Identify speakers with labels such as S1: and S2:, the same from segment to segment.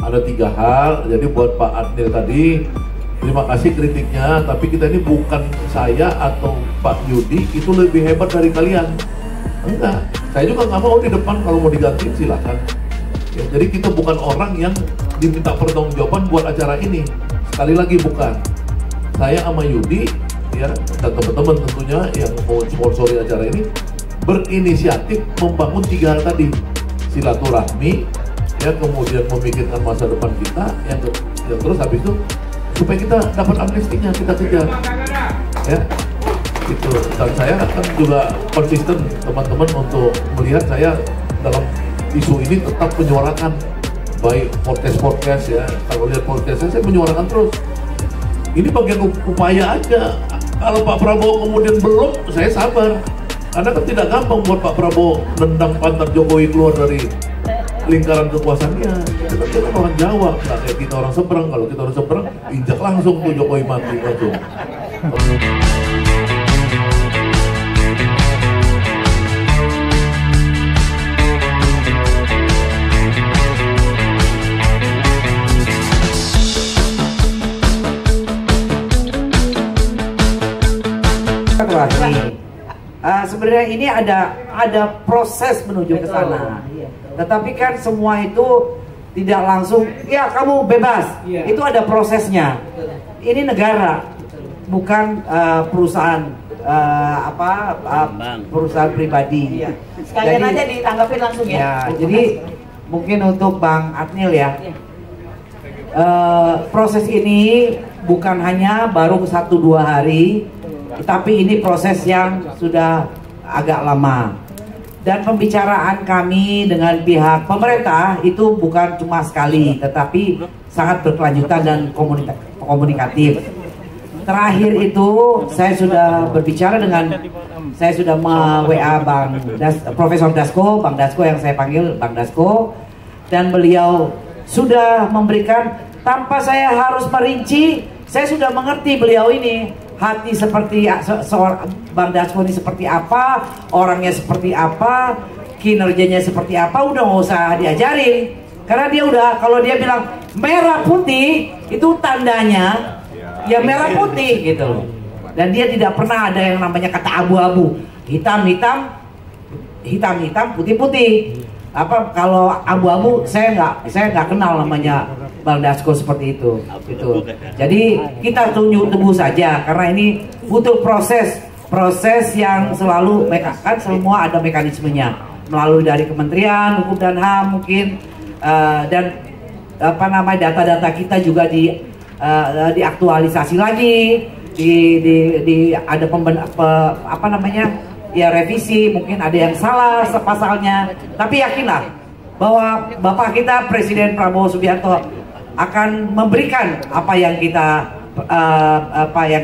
S1: ada 3 hal. Jadi buat Pak Adnil tadi, terima kasih kritiknya, tapi kita ini bukan saya atau Pak Yudi itu lebih hebat dari kalian. Enggak, saya juga nggak mau di depan, kalau mau diganti silakan. Ya, jadi kita bukan orang yang diminta pertanggungjawaban buat acara ini. Sekali lagi bukan. Saya sama Yudi ya, dan teman-teman tentunya yang mau sponsori acara ini berinisiatif membangun 3 hal tadi. Silaturahmi, ya, kemudian memikirkan masa depan kita, yang terus habis itu supaya kita dapat amnestinya, kita kejar, ya, gitu. Dan saya kan juga konsisten teman-teman untuk melihat saya dalam isu ini tetap menyuarakan, baik podcast ya, kalau lihat podcast saya menyuarakan terus. Ini bagian upaya aja. Kalau Pak Prabowo kemudian belum, saya sabar. Karena kan tidak gampang buat Pak Prabowo nendang pantat Jokowi keluar dari lingkaran kekuasaannya. Kita kan orang Jawa, nggak kayak kita orang seberang. Kalau kita orang seberang, injak langsung tuh Jokowi mati langsung.
S2: Sebenarnya ini ada proses menuju ke sana. Tetapi kan semua itu tidak langsung, ya kamu bebas. Itu ada prosesnya. Ini negara, bukan perusahaan perusahaan pribadi.
S3: Sekalian aja ditanggapin langsung ya.
S2: Jadi mungkin untuk Bang Adnil ya. Proses ini bukan hanya baru 1-2 hari, tapi ini proses yang sudah agak lama. Dan pembicaraan kami dengan pihak pemerintah itu bukan cuma sekali, tetapi sangat berkelanjutan dan komunikatif. Terakhir itu saya sudah berbicara saya sudah WA Profesor Dasko, Bang Dasko yang saya panggil Bang Dasko, dan beliau sudah memberikan, tanpa saya harus merinci, saya sudah mengerti beliau ini hati seperti seorang Bang Dasko ini seperti apa, orangnya seperti apa, kinerjanya seperti apa, udah nggak usah diajarin. Karena dia udah, kalau dia bilang merah putih, itu tandanya ya merah putih gitu loh. Dan dia tidak pernah ada yang namanya kata abu-abu, hitam-hitam, putih-putih. Apa kalau abu-abu, saya nggak kenal namanya Bang Dasko seperti itu. Gitu. Jadi kita tunggu saja, karena ini butuh proses yang selalu, kan semua ada mekanismenya, melalui dari Kementerian Hukum dan HAM mungkin, dan data-data kita juga diaktualisasi lagi, ada revisi, mungkin ada yang salah pasalnya, tapi yakinlah bahwa Bapak kita Presiden Prabowo Subianto akan memberikan apa yang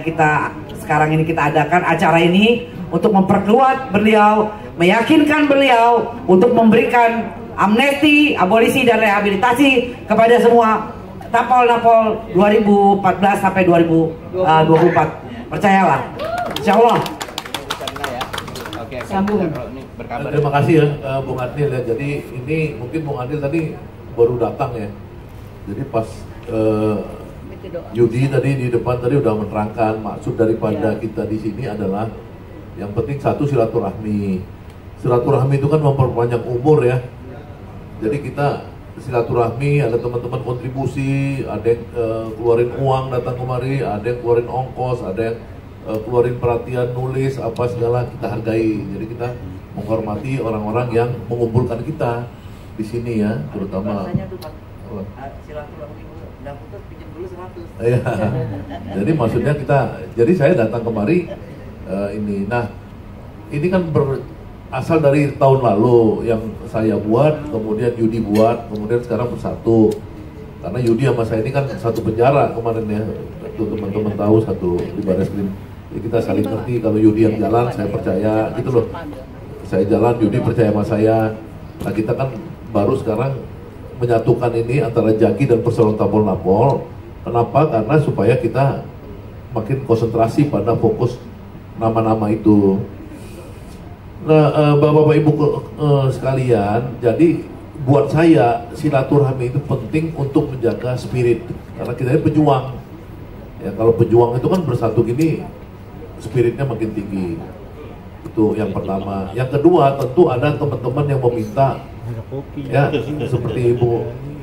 S2: kita sekarang ini kita adakan acara ini untuk memperkuat beliau, meyakinkan beliau untuk memberikan amnesti, abolisi dan rehabilitasi kepada semua Napol 2014 sampai 2024. Percayalah, insya Allah.
S1: Terima kasih ya Bung Adnil ya. Jadi ini mungkin Bung Adnil tadi baru datang ya. Jadi pas Yudi tadi di depan tadi udah menerangkan maksud daripada kita di sini adalah yang penting satu silaturahmi. Silaturahmi itu kan memperpanjang umur ya. Jadi kita silaturahmi, ada teman-teman kontribusi, ada yang keluarin uang datang kemari, ada yang keluarin ongkos, ada yang keluarin perhatian nulis apa segala, kita hargai. Jadi kita menghormati orang-orang yang mengumpulkan kita di sini ya, terutama. Iya. Jadi maksudnya jadi saya datang kemari ini. Nah, ini kan berasal dari tahun lalu yang saya buat, kemudian Yudi buat, kemudian sekarang bersatu. Karena Yudi sama saya ini kan satu penjara kemarin ya, itu teman-teman tahu, satu di Barreskrim. Jadi kita saling ngerti, kalau Yudi yang jalan saya percaya gitu loh. Saya jalan, Yudi percaya sama saya. Nah, kita kan baru sekarang menyatukan ini antara Jaki dan Perseroan Tampol Napol. Kenapa? Karena supaya kita makin konsentrasi pada fokus nama-nama itu. Nah, Bapak-Bapak Ibu sekalian, jadi buat saya silaturahmi itu penting untuk menjaga spirit, karena kita ini pejuang. Ya, kalau pejuang itu kan bersatu gini, spiritnya makin tinggi. Itu yang pertama. Yang kedua, tentu ada teman-teman yang meminta, ya seperti Ibu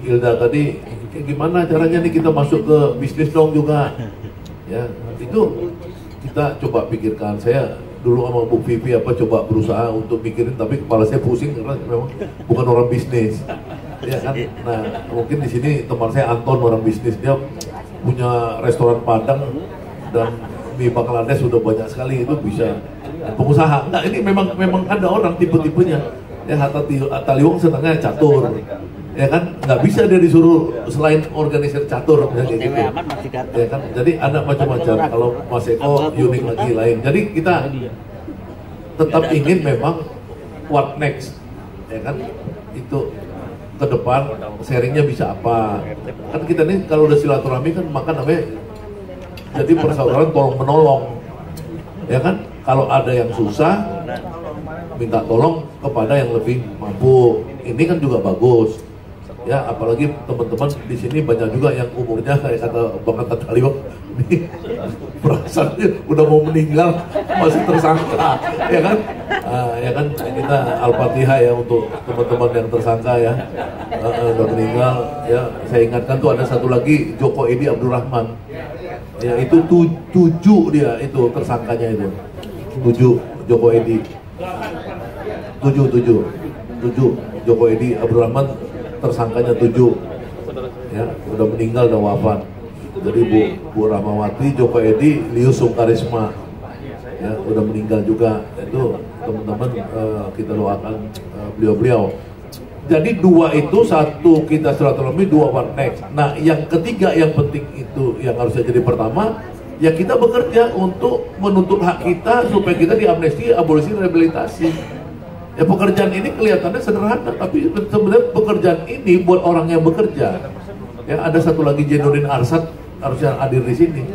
S1: Hilda tadi, gimana caranya nih kita masuk ke bisnis dong juga. Ya, itu kita coba pikirkan. Saya dulu sama Bu Vivi coba berusaha untuk mikirin, tapi kepala saya pusing karena memang bukan orang bisnis. Ya kan? Nah, mungkin di sini teman saya Anton orang bisnis, dia punya restoran Padang dan mie Bangladesh sudah banyak sekali, itu bisa pengusaha. Nah, ini memang ada orang tipe-tipenya. Ya, Hatta Taliwang senangnya catur. Ya kan, nggak bisa dia disuruh selain organisir catur kayak gitu. Ya kan, jadi ada macam-macam. Kalau Mas Eko unik lagi lain. Jadi kita tetap ingin memang what next, ya kan, itu ke depan sharingnya bisa apa. Kan kita ini kalau udah silaturahmi kan maka namanya jadi persaudaraan tolong menolong. Ya kan, kalau ada yang susah minta tolong kepada yang lebih mampu. Ini kan juga bagus. Ya, apalagi teman-teman di sini banyak juga yang umurnya kayak kata Bang Taliwang ini perasaannya udah mau meninggal masih tersangka, ya kan? Ya kan, kita Al-Fatihah ya untuk teman-teman yang tersangka ya, udah meninggal. Ya, saya ingatkan tuh ada satu lagi Joko Edi Abdurrahman. Ya, itu 7 dia itu tersangkanya itu. 7 Joko Edi. 7 Joko Edi Abdurrahman tersangkanya 7, ya udah meninggal, udah wafat. Jadi Bu Rahmawati, Joko Edi, Lius Sungkarisma, ya udah meninggal juga. Itu teman-teman kita doakan beliau-beliau. Jadi 2 itu, 1 kita silaturahmi, 2 what next. Nah, yang ketiga yang penting itu yang harusnya jadi pertama, ya kita bekerja untuk menuntut hak kita supaya kita diamnesti, abolisi, rehabilitasi. Ya, pekerjaan ini kelihatannya sederhana, tapi sebenarnya pekerjaan ini buat orang yang bekerja. Ya, ada satu lagi Jainuddin Arsad harusnya hadir di sini.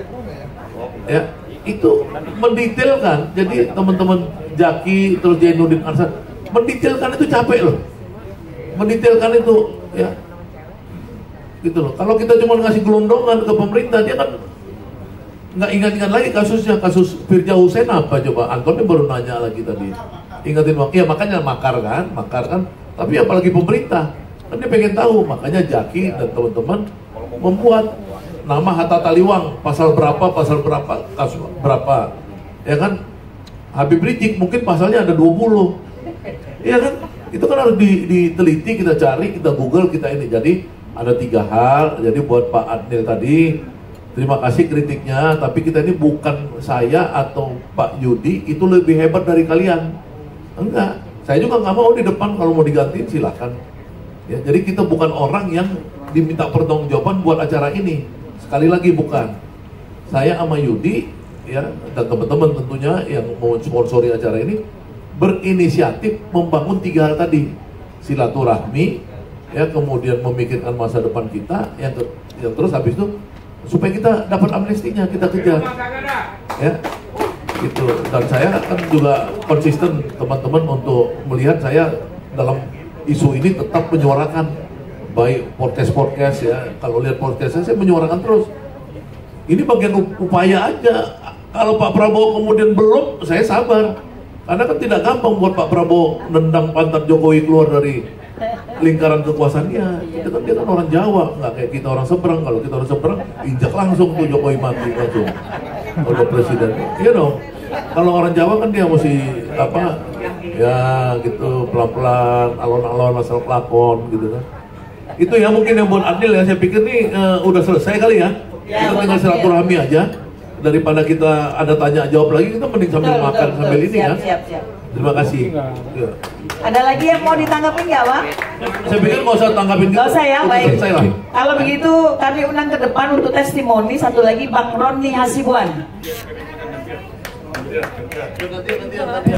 S1: Ya, itu mendetailkan. Jadi teman-teman Jaki terus Jainuddin Arsad mendetailkan itu capek loh. Mendetailkan itu, ya. Gitu loh. Kalau kita cuma ngasih gelondongan ke pemerintah, dia kan nggak ingat-ingat lagi kasusnya. Kasus Firja Hussein apa coba? Antonnya baru nanya lagi tadi. Ingatin waktu, ya makanya makar kan, tapi apalagi pemerintah kan dia pengen tahu, makanya Jaki dan teman-teman membuat nama Hatta Taliwang, pasal berapa, kasus berapa, ya kan. Habib Rizik mungkin pasalnya ada 20, ya kan, itu kan harus diteliti, kita cari, kita google, kita ini. Jadi ada 3 hal. Jadi buat Pak Adnil tadi, terima kasih kritiknya, tapi kita ini bukan saya atau Pak Yudi itu lebih hebat dari kalian. Enggak, saya juga nggak mau di depan, kalau mau digantiin silakan. Ya, jadi kita bukan orang yang diminta pertanggungjawaban buat acara ini. Sekali lagi bukan. Saya sama Yudi ya dan teman-teman tentunya yang mau sponsori acara ini berinisiatif membangun 3 hal tadi. Silaturahmi, ya, kemudian memikirkan masa depan kita, yang terus habis itu supaya kita dapat amnestinya, kita kejar. Ya. Gitu. Dan saya kan juga konsisten teman-teman untuk melihat saya dalam isu ini tetap menyuarakan, baik podcast ya, kalau lihat podcast saya menyuarakan terus. Ini bagian upaya aja. Kalau Pak Prabowo kemudian belum, saya sabar, karena kan tidak gampang buat Pak Prabowo nendang pantat Jokowi keluar dari lingkaran kekuasaannya. Dia kan orang Jawa, nggak kayak kita orang seberang. Kalau kita orang seberang, injak langsung tuh Jokowi mati langsung oleh presiden. Iya dong. Kalau orang Jawa kan dia mesti apa? Ya gitu, pelan-pelan, alon-alon, asal pelakon gitu kan. Itu ya mungkin yang buat Adil ya. Saya pikir nih udah selesai kali ya. Kita tinggal silaturahmi aja. Daripada kita ada tanya jawab lagi, kita mending sambil makan sambil ini kan.
S3: Siap.
S1: Terima kasih. Ya.
S3: Ada lagi yang mau ditanggapin nggak, Bang?
S1: Saya pikir nggak usah tanggapin gitu.
S3: Nggak usah ya, baik. Kalau
S1: Ya.
S3: begitu kami undang ke depan untuk testimoni. Satu lagi Bang Roni Hasibuan.
S1: Nanti.